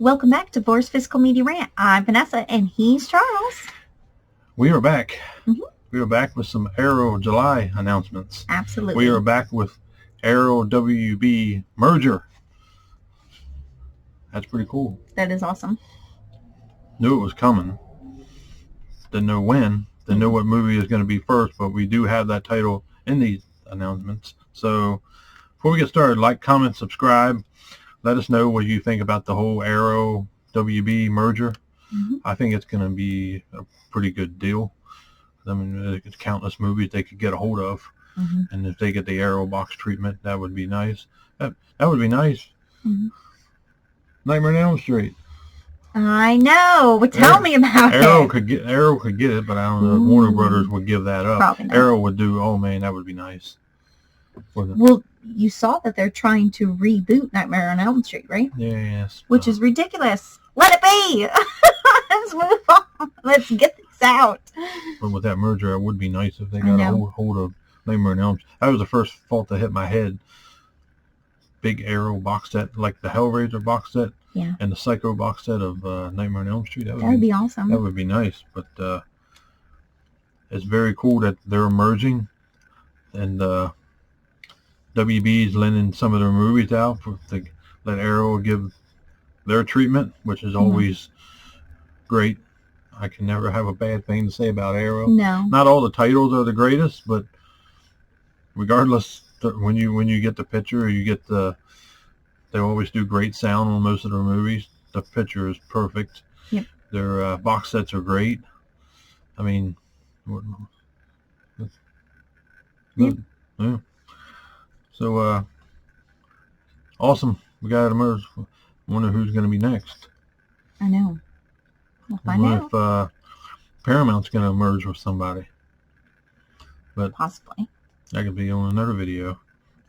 Welcome back to Forrest Physical Media Rant. I'm Vanessa, and he's Charles. We are back. Mm-hmm. We are back with some Arrow July announcements. Absolutely. We are back with Arrow WB merger. That's pretty cool. That is awesome. Knew it was coming. Didn't know when. Didn't know what movie is going to be first, but we do have that title in these announcements. So before we get started, like, comment, subscribe. Let us know what you think about the whole Arrow WB merger. Mm-hmm. I think it's going to be a pretty good deal. I mean, there's countless movies they could get a hold of. Mm-hmm. And if they get the Arrow box treatment, that would be nice. That would be nice. Mm-hmm. Nightmare on Elm Street. I know. Well, tell me about Arrow it. Arrow could get it, but I don't know if Warner Brothers would give that up. Probably not. Arrow would do. Oh man, that would be nice. Well, you saw that they're trying to reboot Nightmare on Elm Street, right? Yes. Which is ridiculous. Let it be. Let's move on. Let's get this out. But with that merger, it would be nice if they got a hold of Nightmare on Elm Street. That was the first thought that hit my head. Big Arrow box set, like the Hellraiser box set. Yeah. And the Psycho box set of Nightmare on Elm Street. That would be awesome. That would be nice. But it's very cool that they're merging. And WB's lending some of their movies out to let Arrow give their treatment, which is always great. I can never have a bad thing to say about Arrow. No. Not all the titles are the greatest, but regardless, when you get the picture, you get they always do great sound on most of their movies. The picture is perfect. Yep. Their box sets are great. I mean, yep. Yeah. So, awesome. We got to merge. Wonder who's going to be next. I know. We'll find out. If Paramount's going to merge with somebody. But possibly. That could be on another video.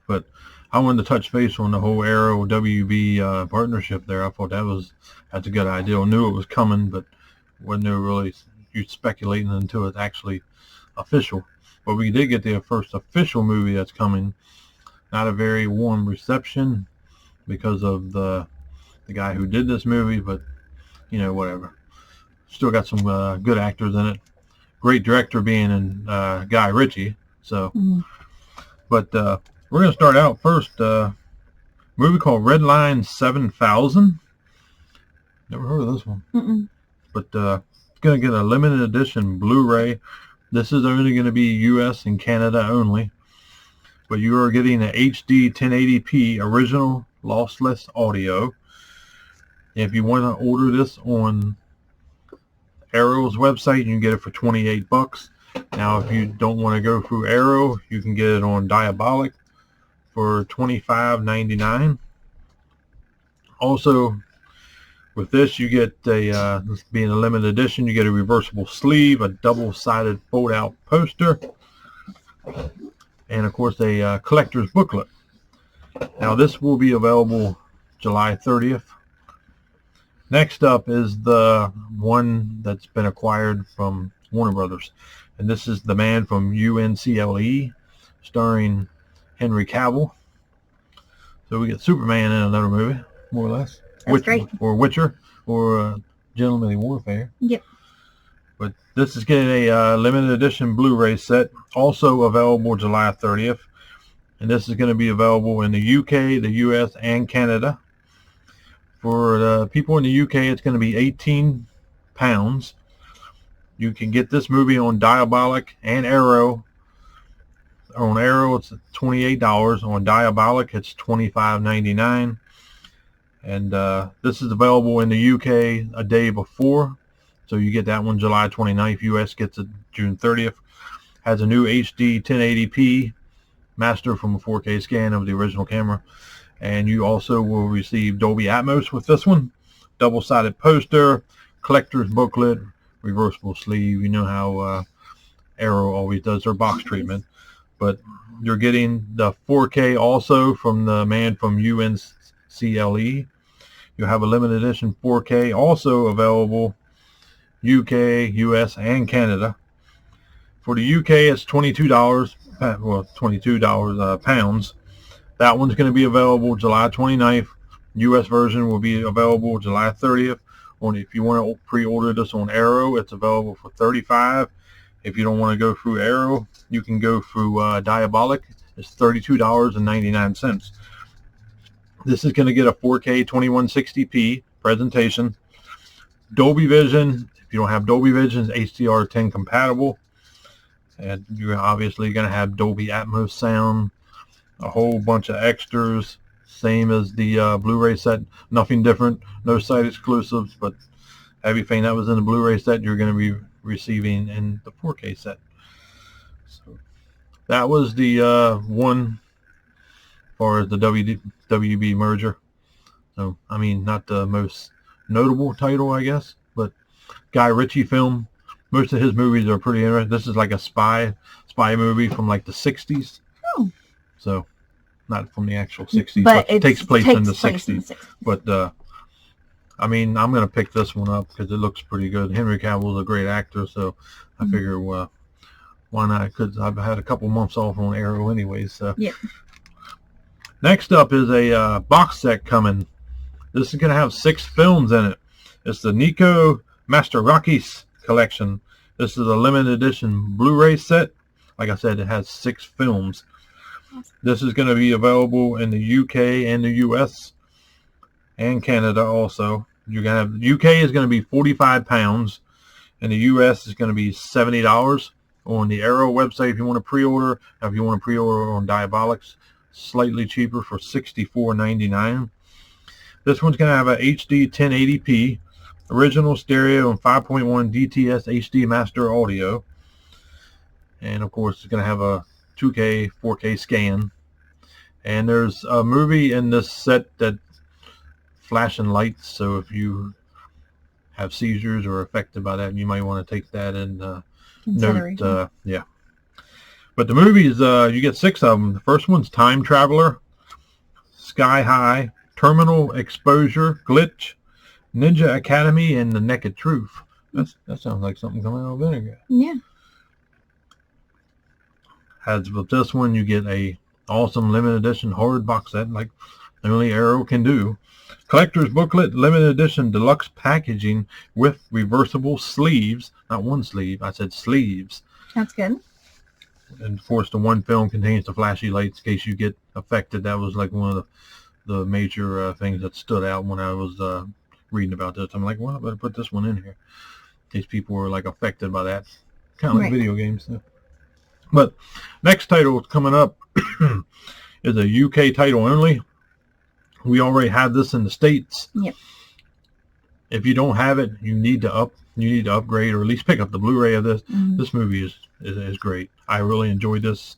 But I wanted to touch base on the whole Arrow WB partnership there. I thought that's a good idea. I knew it was coming, but wasn't there really you speculating until it's actually official. But we did get the first official movie that's coming. Not a very warm reception because of the guy who did this movie, but whatever. Still got some good actors in it. Great director being in Guy Ritchie. So, but we're going to start out first. Movie called Red Line 7000. Never heard of this one. Mm-mm. But it's going to get a limited edition Blu-ray. This is only going to be U.S. and Canada only. But you are getting an HD 1080p original lossless audio. If you want to order this on Arrow's website, you can get it for $28. Now, if you don't want to go through Arrow, you can get it on Diabolic for $25.99. Also, with this, you get this being a limited edition, you get a reversible sleeve, a double-sided fold-out poster, and of course a collector's booklet. Now this will be available July 30th. Next up is the one that's been acquired from Warner Brothers, and this is The Man from UNCLE, starring Henry Cavill. So we get Superman in another movie, more or less. That's great. Or Witcher, or Gentlemanly Warfare. Yep. But this is getting a limited edition Blu-ray set, also available July 30th. And this is going to be available in the UK, the US, and Canada. For the people in the UK, it's going to be £18. You can get this movie on Diabolic and Arrow. On Arrow, it's $28. On Diabolic, it's $25.99. And this is available in the UK a day before. So you get that one July 29th. US gets it June 30th. Has a new HD 1080p master from a 4K scan of the original camera. And you also will receive Dolby Atmos with this one. Double-sided poster, collector's booklet, reversible sleeve. You know how Arrow always does their box treatment. But you're getting the 4K also from The Man from UNCLE. You'll have a limited edition 4K also available UK, US, and Canada. For the UK, it's $22. Well, $22 pounds. That one's going to be available July 29th U.S. version will be available July 30th. If you want to pre-order this on Arrow, it's available for $35. If you don't want to go through Arrow, you can go through Diabolic. It's $32.99. This is going to get a 4K 2160p presentation. Dolby Vision. If you don't have Dolby Vision, it's HDR10 compatible. And you're obviously going to have Dolby Atmos sound, a whole bunch of extras, same as the Blu-ray set. Nothing different, no site exclusives, but everything that was in the Blu-ray set you're going to be receiving in the 4K set. So that was the one as far as the WB merger. So I mean, not the most notable title, I guess, but Guy Ritchie film. Most of his movies are pretty interesting. This is like a spy movie from like the 60s. Oh. So not from the actual 60s, but it takes place in the 60s. But I mean, I'm going to pick this one up because it looks pretty good. Henry Cavill's a great actor, so I figure why not? Because I've had a couple months off on Arrow anyways. So. Yeah. Next up is a box set coming. This is going to have 6 films in it. It's the Nico Mastorakis collection. This is a limited edition Blu-ray set. Like I said, it has 6 films. This is going to be available in the UK and the US and Canada also. You're going to have UK is going to be £45, and the US is going to be $70 on the Arrow website if you want to pre-order. If you want to pre-order on Diabolics, slightly cheaper for $64.99. This one's going to have a HD 1080p original stereo and 5.1 DTS HD master audio, and of course it's going to have a 2K 4K scan. And there's a movie in this set that flashing lights, so if you have seizures or affected by that, you might want to take that and note. Yeah, but the movies, you get 6 of them. The first one's Time Traveler, Sky High, Terminal Exposure, Glitch, Ninja Academy, and The Naked Truth. That sounds like something coming out of Vinegar. Yeah. As with this one, you get a awesome limited edition hard box set like only Arrow can do. Collector's booklet, limited edition deluxe packaging with reversible sleeves. Not one sleeve, I said sleeves. That's good. And of course, the one film contains the flashy lights in case you get affected. That was like one of the major things that stood out when I was reading about this. I'm like, well, I better put this one in here in case people were like affected by that. Kind of like video games. So. But next title coming up is a UK title only. We already have this in the States. Yep. If you don't have it, you need to upgrade or at least pick up the Blu-ray of this. Mm-hmm. This movie is great. I really enjoyed this.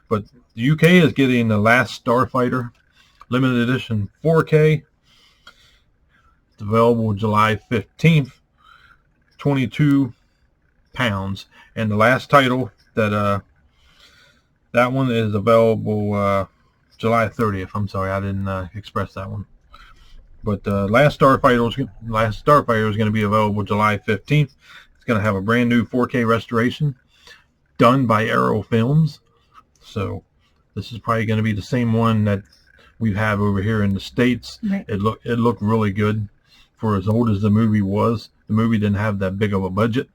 But the UK is getting The Last Starfighter limited edition 4K. It's available July 15th. £22. And the last title that one is available July 30th. I'm sorry, I didn't express that one. But Last Starfighter is going to be available July 15th. It's going to have a brand new 4K restoration done by Arrow Films. So this is probably going to be the same one that we have over here in the States. Right. It looked really good for as old as the movie was. The movie didn't have that big of a budget,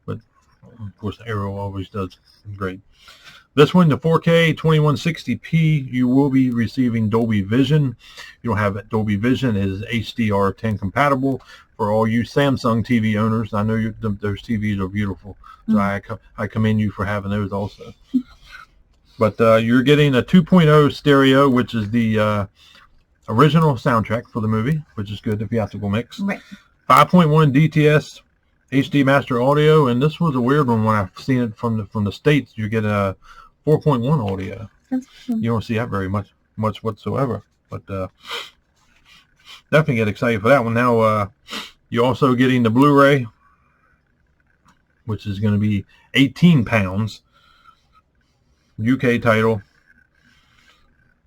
but of course Arrow always does great. This one, the 4K 2160p, you will be receiving Dolby Vision. You don't have Dolby Vision, it is HDR10 compatible for all you Samsung TV owners. I know those TVs are beautiful, so I commend you for having those also. But you're getting a 2.0 stereo, which is the original soundtrack for the movie, which is good, the theatrical mix. Right. 5.1 DTS HD master audio, and this was a weird one when I've seen it from the States. You get a 4.1 audio. You don't see that very much whatsoever. But definitely get excited for that one. Now you're also getting the Blu-ray, which is going to be £18. UK title,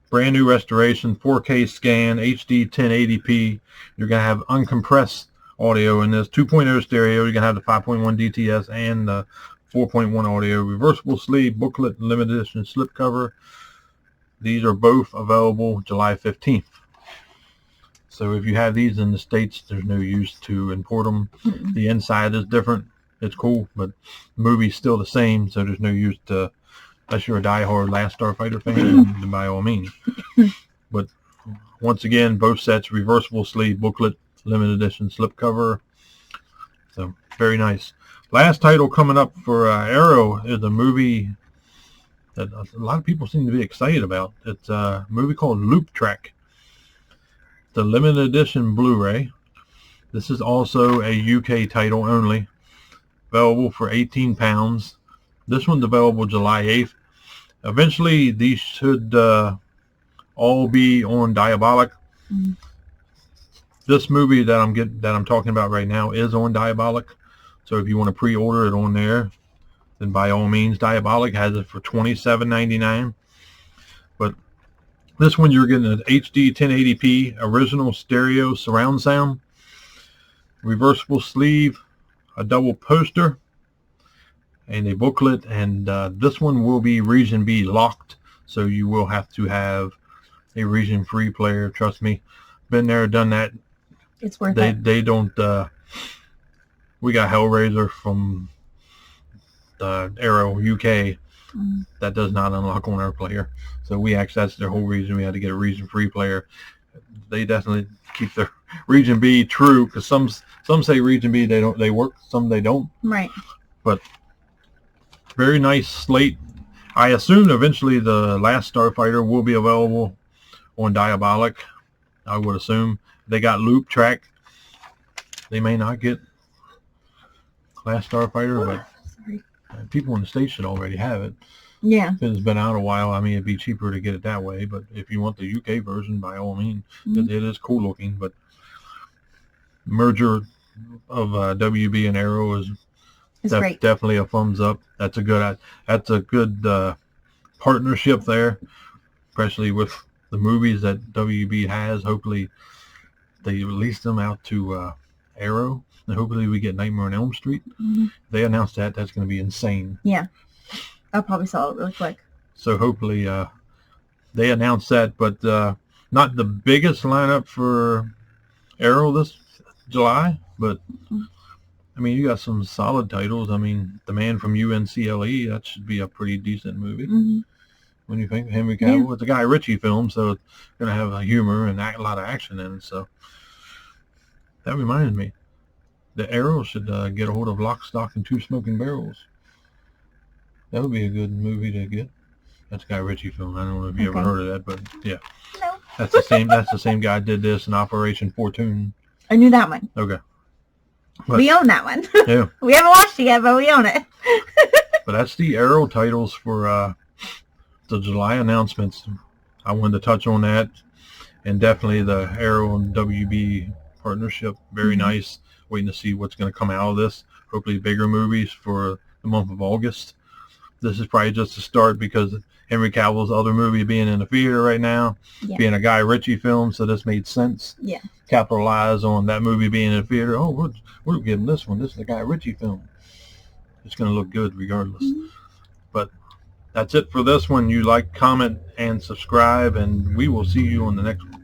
brand new restoration, 4K scan, HD 1080p. You're going to have uncompressed audio in this, 2.0 stereo. You're going to have the 5.1 DTS and the 4.1 audio, reversible sleeve, booklet, limited edition slipcover. These are both available July 15th. So if you have these in the States, there's no use to import them. Mm-mm. The inside is different. It's cool, but the movie's still the same, so there's no use to, unless you're a diehard Last Starfighter fan, then by all means. But once again, both sets, reversible sleeve booklet, limited edition slipcover. So very nice. Last title coming up for Arrow is a movie that a lot of people seem to be excited about. It's a movie called Loop Track. The limited edition Blu-ray. This is also a UK title only, available for £18. This one's available July 8th. Eventually, these should all be on Diabolic. Mm-hmm. This movie that I'm talking about right now is on Diabolic. So if you want to pre-order it on there, then by all means, Diabolic has it for $27.99. But this one, you're getting an HD 1080p original stereo surround sound, reversible sleeve, a double poster, and a booklet. And this one will be Region B locked, so you will have to have a Region Free player. Trust me, been there, done that. It's worth it. They don't. We got Hellraiser from Arrow UK. That does not unlock on our player. So that's the whole reason we had to get a Region Free player. They definitely keep their Region B true, because some say Region B they work, some they don't. Right. But very nice slate. I assume eventually the Last Starfighter will be available on Diabolic. I would assume. They got Loop Track. They may not get Last Starfighter, but Sorry. People in the States should already have it. Yeah. If it's been out a while, I mean, it'd be cheaper to get it that way. But if you want the UK version, by all means, it is cool looking. But merger of WB and Arrow is great. Definitely a thumbs up. That's a good partnership there, especially with the movies that WB has. Hopefully, they release them out to Arrow. And hopefully we get Nightmare on Elm Street. Mm-hmm. They announced that's going to be insane. Yeah. I'll probably saw it really quick. So hopefully they announced that, but not the biggest lineup for Arrow this July, but I mean, you got some solid titles. I mean, The Man from UNCLE, that should be a pretty decent movie. Mm-hmm. When you think Henry Cavill, it's a Guy Ritchie film, so it's going to have a humor and a lot of action in it. So that reminds me, the Arrow should get a hold of Lock, Stock, and Two Smoking Barrels. That would be a good movie to get. That's a Guy Ritchie film. I don't know if you ever heard of that, but yeah. No. That's the same. That's the same guy did this in Operation Fortune. I knew that one. Okay. But, we own that one. Yeah. We haven't watched it yet, but we own it. But that's the Arrow titles for the July announcements. I wanted to touch on that, and definitely the Arrow and WB partnership. Very nice. Waiting to see what's going to come out of this. Hopefully bigger movies for the month of August. This is probably just a start because Henry Cavill's other movie being in the theater right now, being a Guy Ritchie film, so this made sense. Yeah. Capitalize on that movie being in the theater. Oh, we're giving this one. This is a Guy Ritchie film. It's going to look good regardless. But that's it for this one. You like, comment, and subscribe, and we will see you on the next one.